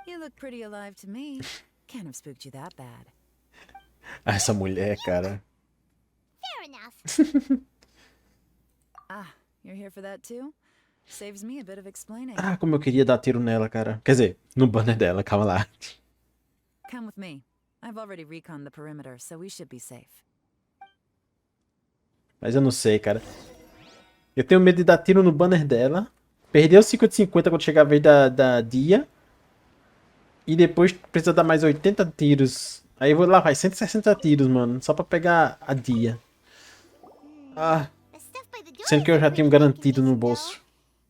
You look pretty alive to me. Can't have spooked you that bad. Essa mulher, cara. Fair enough. Ah, you're here for that too? Saves me a bit of explaining. Ah, como eu queria dar tiro nela, cara. Quer dizer, no banner dela, calma lá. Come with me. I've already reconned the perimeter, so we should be safe. Mas eu não sei, cara. Eu tenho medo de dar tiro no banner dela. Perder os 50-50 quando chegar a vez da Dia. E depois precisa dar mais 80 tiros. Aí eu vou lá, vai 160 tiros, mano. Só pra pegar a Dia. Ah, The stuff by the door sendo que eu is já a tenho pretty garantido no recognition, bolso. though.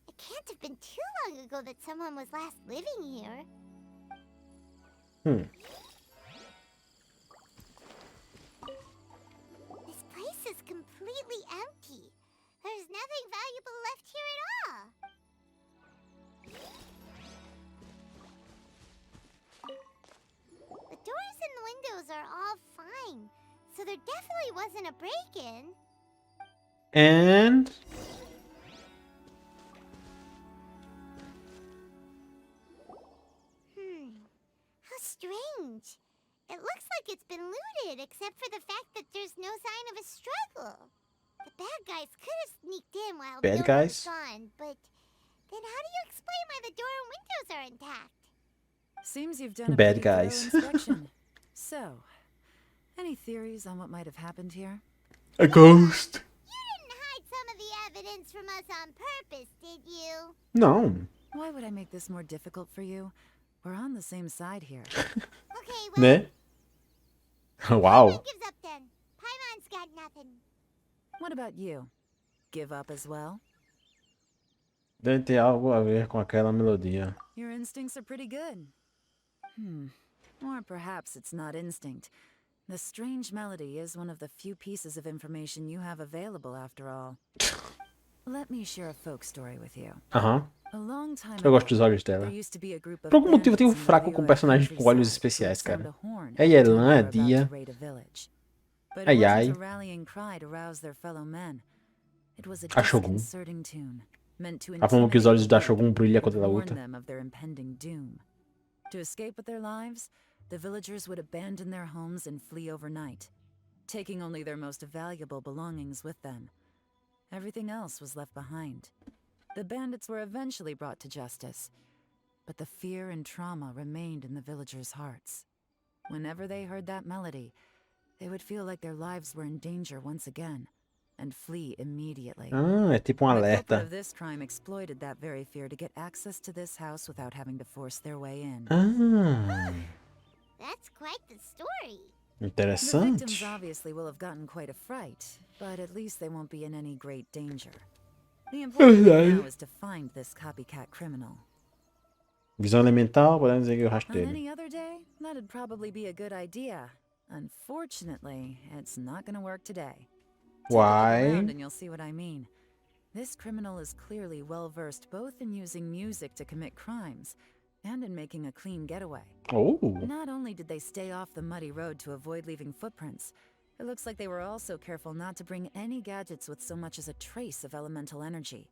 It can't have been too long ago that someone was last living here. This place is completely empty. There's nothing valuable left here at all. The doors and the windows are all fine, so there definitely wasn't a break-in. And... How strange. It looks like it's been looted, except for the fact that there's no sign of a struggle. The bad guys could have sneaked in while the Bad owner guys? was gone, but then how do you explain why the door and windows are intact? Seems you've done a Bad pretty thorough guys. inspection. So, any theories on what might have happened here? A ghost. You didn't hide some of the evidence from us on purpose, did you? Não. Why would I make this more difficult for you? We're on the same side here. Okay, well, Né? Uau. Paimon gives up then. Paimon's got nothing. What about you? Give up as well? Deve ter algo a ver com aquela melodia. Your instincts are pretty good. Or perhaps it's not instinct. The strange melody is one of the few pieces of information you have available after all. Let me share a folk story with you. Aham. A long time Eu gosto ago, dos olhos there dela. used to be a group of Por algum motivo eu tenho um bandits in fraco the com Yaoyao personagens com olhos countryside especiais, who would cara. sound a horn É Yelan, when é they were about Dia. to raid a village. But Ai, it ai. wasn't a rallying cry to rouse their fellow men. It was a A Shogun. disconcerting tune, meant to A forma que os olhos da intimidate Shogun brilham quando ela and warn luta. them of their impending doom. To escape with their lives, the villagers would abandon their homes and flee overnight, taking only their most valuable belongings with them. Everything else was left behind. The bandits were eventually brought to justice, but the fear and trauma remained in the villagers' hearts. Whenever they heard that melody, they would feel like their lives were in danger once again, and flee immediately. Ah, é tipo um The culprit alerta. of this crime exploited that very fear to get access to this house without having to force their way in. Ah, That's quite the story. The victims interessante. obviously will have gotten quite a fright, but at least they won't be in any great danger. The important thing now is to find this copycat criminal. Visão elemental, podemos dizer que o rastro On dele. any other day, that'd probably be a good idea. Unfortunately, it's not gonna work today. Take a look Why? around and you'll see what I mean. This criminal is clearly well versed both in using music to commit crimes and in making a clean getaway. Oh, Not only did they stay off the muddy road to avoid leaving footprints, it looks like they were also careful not to bring any gadgets with so much as a trace of elemental energy.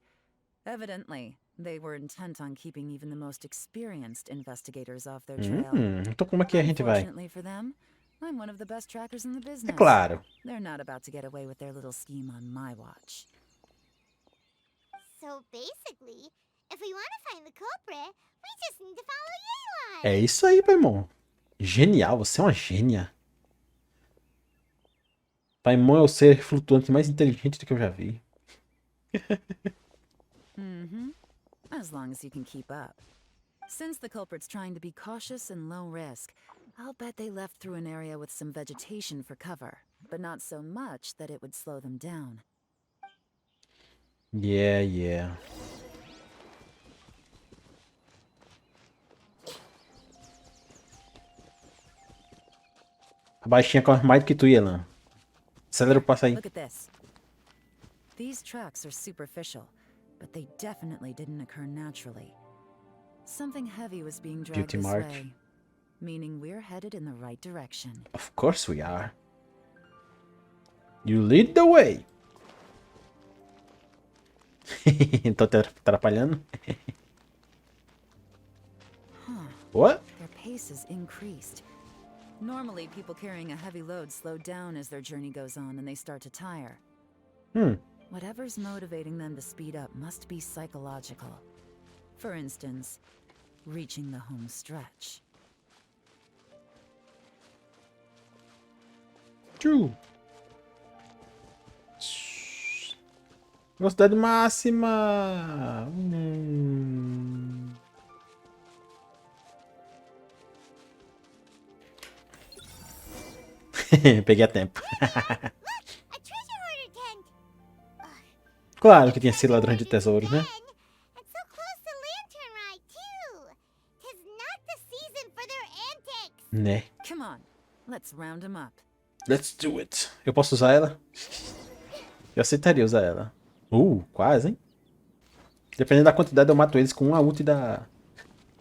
Evidently, they were intent on keeping even the most experienced investigators off their trail. então como é que a gente vai? Unfortunately for them, I'm one of the best trackers in the business. É claro. They're not about to get away with their little scheme on my watch. So basically, if we want to find the culprit, we just need to follow Yaoyao. É isso aí, Paimon. Genial, você é uma gênia. Paimon é o ser flutuante mais inteligente que eu já vi. As long as you can keep up. Since the culprit's trying to be cautious and low risk, I'll bet they left through an area with some vegetation for cover, but not so much that it would slow them down. Yeah. A baixinha corre mais do que tu, Yelan. Acelera o passo aí. Look at this. These tracks are superficial, but they definitely didn't occur naturally. Something heavy was being dragged Beauty this mark. way, meaning we're headed in the right direction. Of course we are. You lead the way. Tô te atrapalhando. What? Their pace is increased. Normally, people carrying a heavy load slow down as their journey goes on and they start to tire. Whatever's motivating them to speed up must be psychological. For instance, reaching the home stretch. True. Velocidade máxima. Peguei a tempo. A treasure hoarder tent. Claro que tinha sido ladrão de tesouros, né? And so close to Lantern Ride too. 'Tis not the season for their antics. Né? Come on, let's round them up. Let's do it. Eu posso usar ela? Eu aceitaria usar ela. Quase, hein? Dependendo da quantidade, eu mato eles com uma ult da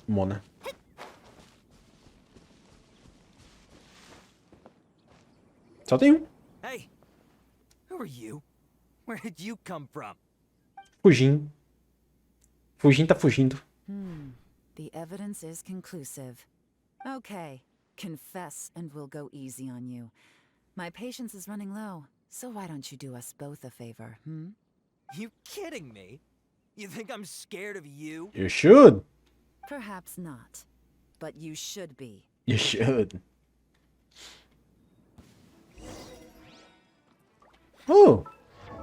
Mona. Só tem um. Hey, who are you? Where did you come from? Fugim. Fugim tá fugindo. The evidence is conclusive. Okay, confess and we'll go easy on you. My patience is running low, so why don't you do us both a favor, You kidding me? You think I'm scared of you? You should. Perhaps not, but you should be. You should.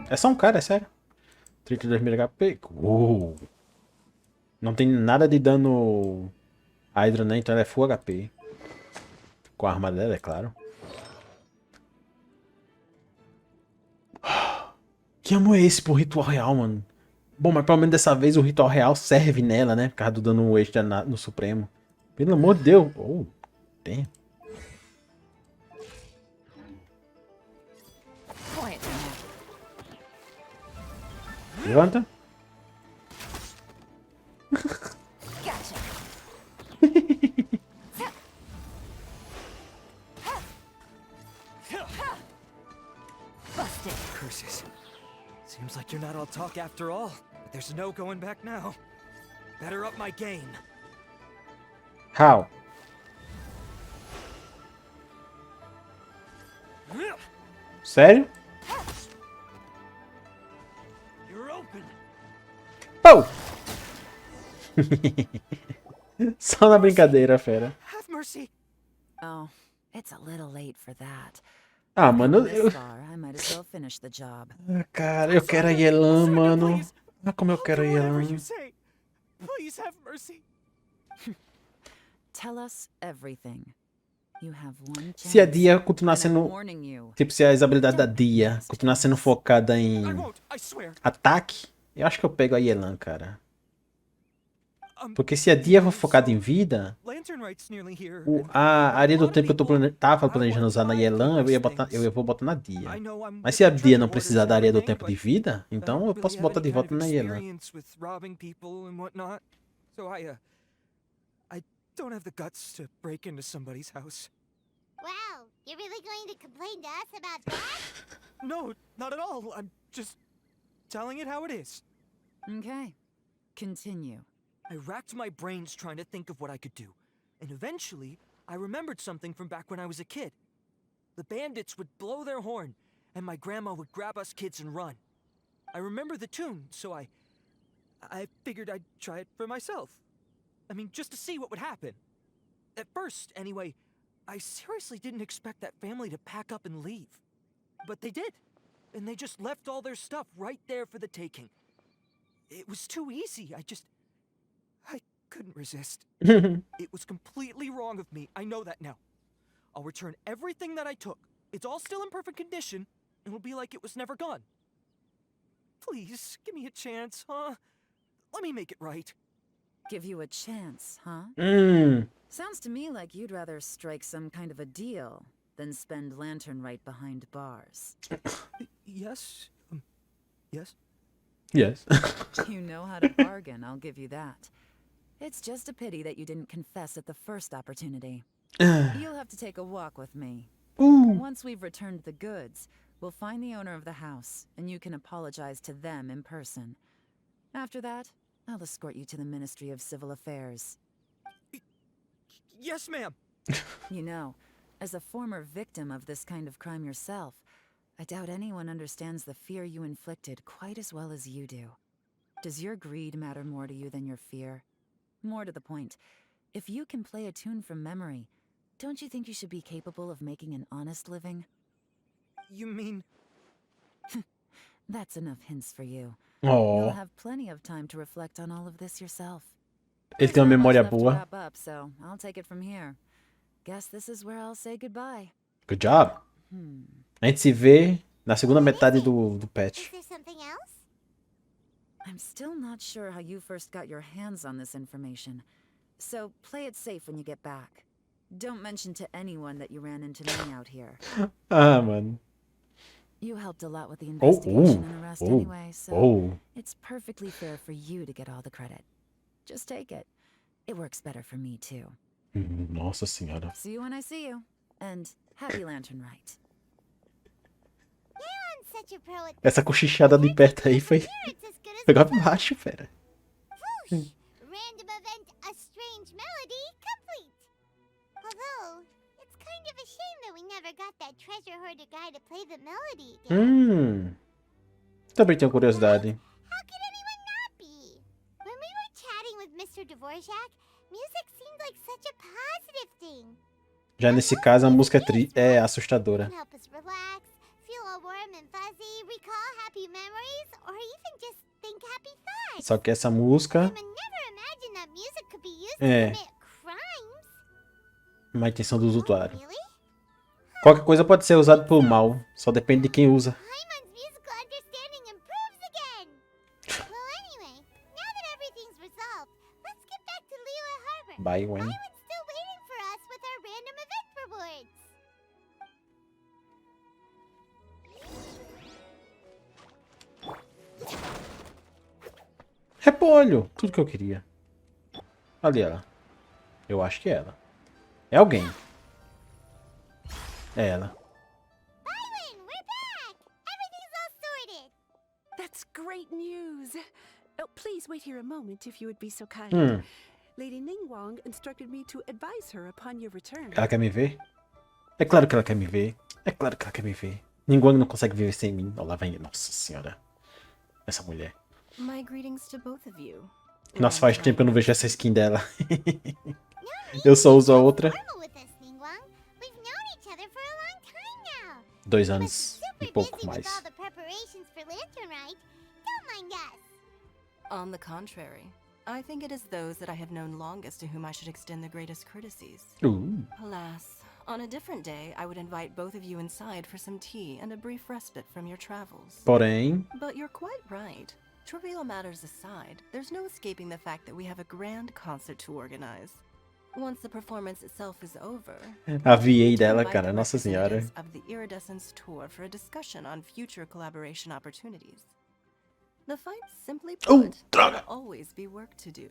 É só um cara, é sério. 32.000 HP. Não tem nada de dano Hydra, né? Então ela é full HP. Com a arma dela, é claro. Que amo é esse pro ritual real, mano? Bom, mas pelo menos dessa vez o ritual real serve nela, né? Por causa do dano extra no Supremo. Pelo amor de Deus. Tem. Levanta. Curses. Seems like you're not all talk after all, but there's no going back now. Better up my game. How? Sério? You're open. Só na brincadeira, fera. Have mercy. Oh, it's a little late for that. Mano, This far, I might as well finish the job. Cara, eu quero a Yelan, mano. Como eu quero a Whatever Yelan. you say. Please have mercy. Tell us everything. You have one chance. Se a Dia continuar and I'm sendo... warning you. Tipo, se as habilidades da Dia continuar sendo focada em I won't, I swear. ataque, eu acho que eu pego a Yelan, cara. Porque se a Dia for focada em vida, Lantern Right's nearly here. a área do tempo que eu tava planejando usar na Yelan, eu vou botar na Dia. Mas se a Dia não precisar da área do tempo de vida, então eu posso botar de volta na Yelan. So I don't have the guts to break into somebody's house. Wow, you're really going to complain to us about that? No, not at all. I'm just telling it how it is. Okay. Continue. I racked my brains trying to think of what I could do. And eventually, I remembered something from back when I was a kid. the bandits would blow their horn, and my grandma would grab us kids and run. I remember the tune, so I figured I'd try it for myself. I mean, just to see what would happen. At first, anyway, I seriously didn't expect that family to pack up and leave. But they did. And they just left all their stuff right there for the taking. It was too easy. I couldn't resist. It was completely wrong of me. I know that now. I'll return everything that I took. It's all still in perfect condition. It'll be like it was never gone. Please, give me a chance, huh? Let me make it right. Give you a chance, huh? Hum. Sounds to me like you'd rather strike some kind of a deal than spend lantern right behind bars. Yes? Yes? Yes. You know how to bargain, I'll give you that. It's just a pity that you didn't confess at the first opportunity. You'll have to take a walk with me. Ooh. Once we've returned the goods, we'll find the owner of the house, and you can apologize to them in person. After that, I'll escort you to the Ministry of Civil Affairs. Yes, ma'am. You know, as a former victim of this kind of crime yourself, I doubt anyone understands the fear you inflicted quite as well as you do. Does your greed matter more to you than your fear? More to the point, if you can play a tune from memory, don't you think you should be capable of making an honest living? You mean... That's enough hints for you. Oh. You'll have plenty of time to reflect on all of this yourself. Ele tem uma There's not memória much left to boa. wrap up, so I'll take it from here. Guess this is where I'll say goodbye. Good job. A gente se vê na segunda metade do Is patch. there something else? I'm still not sure how you first got your hands on this information, so play it safe when you get back. Don't mention to anyone that you ran into me out here. Ah, mano. You helped a lot with the Oh, investigation and arrest anyway, so oh. it's perfectly fair for you to get all the credit. Just take it. It works better for me, too. Nossa senhora. See you when I see you. And happy lantern rite. Yeah, I'm such a pro at Essa cochichada de perto aí foi. It's as good as Foi pra baixo, fera. Whoosh! Random event, a strange melody, complete. Although, it's kind of a shame that we never got that treasure hoarder guy to play the melody again. Também tenho curiosidade. How could anyone not be? When we were chatting with Mr. Dvorak, music seemed like such a positive thing. Já nesse caso, a música é assustadora. It can help us relax, feel all warm and fuzzy, recall happy memories, or even just think happy thoughts. Só que essa música I would never imagine that music could be used É. to commit crimes. uma intenção do usuário. Really? Qualquer coisa pode ser usada pelo mal, só depende de quem usa. Paimon's musical understanding improves again. Well, anyway, now that everything's resolved, let's get back to Liyue Harbor. Bye, Wayne. Paimon's still waiting for us with our random event rewards. Repolho! Tudo que eu queria. Ali ela. Eu acho que é ela. É alguém. É ela. Paimon, we're back! Everything's all sorted. That's great news. Oh, please wait here a moment if you would be so kind. Lady Ningguang instructed me to advise her upon your return. Ela quer me ver? É claro que ela quer me ver. É claro que ela quer me ver. Ninguém não consegue viver sem mim. Olha lá vem. Nossa senhora. Essa mulher. My greetings to both of you. Nossa, faz tempo que eu não vejo essa skin dela. Eu só uso a outra. Formal with us, Ningguang. We've known each other for a long time now. 2 But anos super e pouco busy with all mais. the preparations for Lantern Rite. Don't mind us. On the contrary, I think it is those that I have known longest to whom I should extend the greatest courtesies. Alas, on a different day, I would invite both of you inside for some tea and a brief respite from your travels. Porém, But you're quite right. Trivial matters aside, there's no escaping the fact that we have a grand concert to organize. Once the performance itself is over, a VA dela, invite cara, the nossa senhora. representatives of the Iridescence Tour for a discussion on future collaboration opportunities. The fight, simply put, droga! will always be work to do.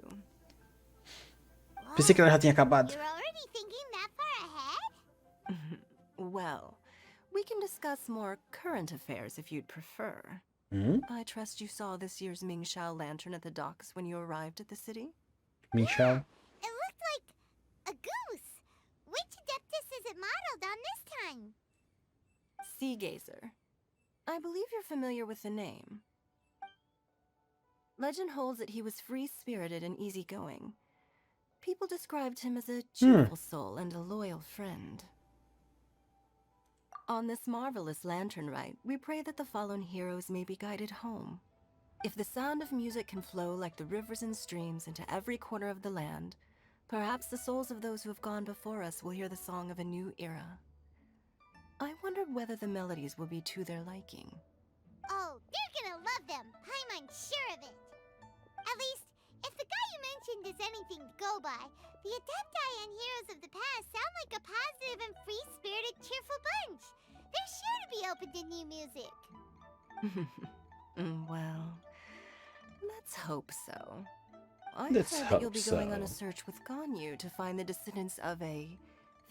Pensei que ela já tinha acabado. You're already thinking that far ahead? Well, we can discuss more current affairs if you'd prefer. I trust you saw this year's Mingxiao lantern at the docks when you arrived at the city? Mingxiao. It looked like a goose. Which Adeptus is it modeled on this time? Sea Gazer. I believe you're familiar with the name. Legend holds that he was free-spirited and easygoing. People described him as a cheerful soul and a loyal friend. On this marvelous lantern rite, we pray that the fallen heroes may be guided home. If the sound of music can flow like the rivers and streams into every corner of the land, perhaps the souls of those who have gone before us will hear the song of a new era. I wondered whether the melodies will be to their liking. Oh, they're gonna love them. I'm unsure of it. At least, if the guy you mentioned is anything to go by, the Adepti and Heroes of the Past sound like a positive and free-spirited, cheerful bunch. They're sure to be open to new music. Well, let's hope so. I Let's heard that hope you'll be going on a so. search with Ganyu to find the descendants of a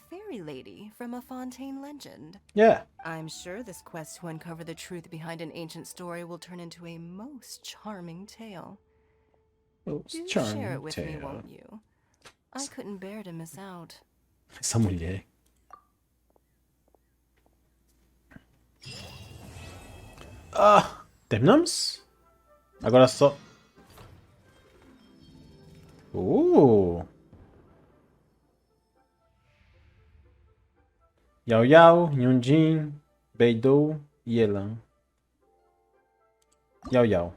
fairy lady from a Fontaine legend. Yeah. I'm sure this quest to uncover the truth behind an ancient story will turn into a most charming tale. Do share it with me, won't you? I couldn't bear to miss out. Essa mulher. Ah, terminamos? Agora só... Yaoyao, Yunjin, Beidou e Elan. Yaoyao.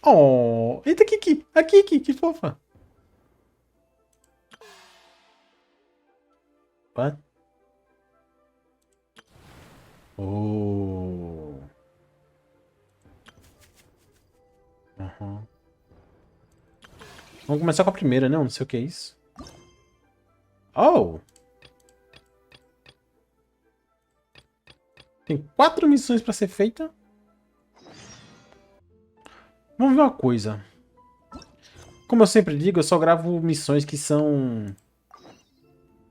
Oh, eita, Kiki! A Kiki, que fofa! What? Oh. Vamos começar com a primeira, não? Não sei o que é isso. Oh! Tem 4 missões para ser feita. Vamos ver uma coisa. Como eu sempre digo, eu só gravo missões que são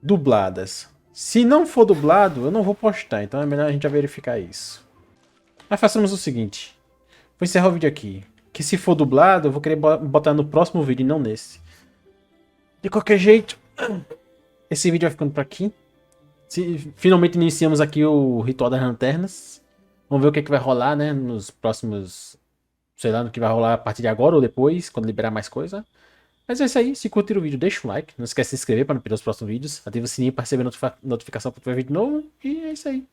dubladas. Se não for dublado, eu não vou postar. Então é melhor a gente já verificar isso. Mas façamos o seguinte. Vou encerrar o vídeo aqui. Que se for dublado, eu vou querer botar no próximo vídeo e não nesse. De qualquer jeito, esse vídeo vai ficando por aqui. Finalmente iniciamos aqui o ritual das lanternas. Vamos ver o que, é que vai rolar, né? Nos próximos... Sei lá, no que vai rolar a partir de agora ou depois, quando liberar mais coisa. Mas é isso aí. Se curtir o vídeo, deixa um like. Não esquece de se inscrever para não perder os próximos vídeos. Ativa o sininho para receber notificação para tiver vídeo novo. E é isso aí.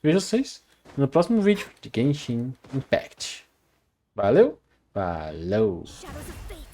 Vejo vocês no próximo vídeo de Genshin Impact. Valeu? Falou! Shadows of fate.